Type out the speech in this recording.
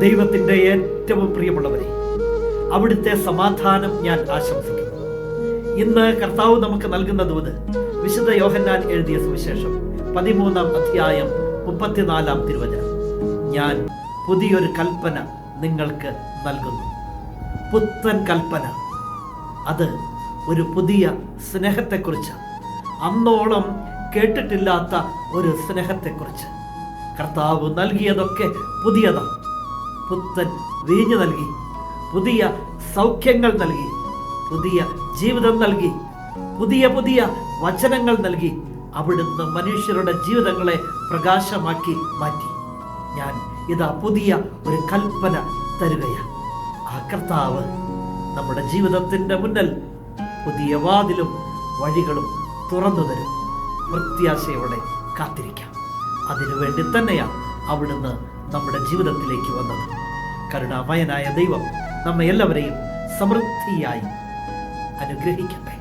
ദൈവത്തിൻ്റെ ഏറ്റവും പ്രിയമുള്ളവരെ, അവിടുത്തെ സമാധാനം ഞാൻ ആശംസിക്കുന്നു. ഇന്ന് കർത്താവ് നമുക്ക് നൽകുന്ന ദൂത് വിശുദ്ധ യോഹന്നാൻ എഴുതിയ സുവിശേഷം 13-ാം അധ്യായം 34-ാം തിരുവചനം. ഞാൻ പുതിയൊരു കൽപ്പന നിങ്ങൾക്ക് നൽകുന്നു. പുത്തൻ കൽപ്പന. അത് ഒരു പുതിയ സ്നേഹത്തെക്കുറിച്ച്, അന്നോളം കേട്ടിട്ടില്ലാത്ത ഒരു സ്നേഹത്തെക്കുറിച്ച്. കർത്താവ് നൽകിയതൊക്കെ പുതിയതാണ്. പുത്തൻ വീഞ്ഞു നൽകി, പുതിയ സൗഖ്യങ്ങൾ നൽകി, പുതിയ ജീവിതം നൽകി, പുതിയ പുതിയ വചനങ്ങൾ നൽകി അവിടുന്ന് മനുഷ്യരുടെ ജീവിതങ്ങളെ പ്രകാശമാക്കി മാറ്റി. ഞാൻ ഇതാ പുതിയ ഒരു കൽപ്പന തരുകയാണ്. ആ കർത്താവ് നമ്മുടെ ജീവിതത്തിൻ്റെ മുന്നിൽ പുതിയ വാതിലും വഴികളും തുറന്നു തരും. പ്രത്യാശയോടെ കാത്തിരിക്കാം. അതിനുവേണ്ടി തന്നെയാണ് അവിടുന്ന് നമ്മുടെ ജീവിതത്തിലേക്ക് വന്നത്. കരുണാമയനായ ദൈവം നമ്മെ എല്ലാവരെയും സമൃദ്ധിയായി അനുഗ്രഹിക്കട്ടെ.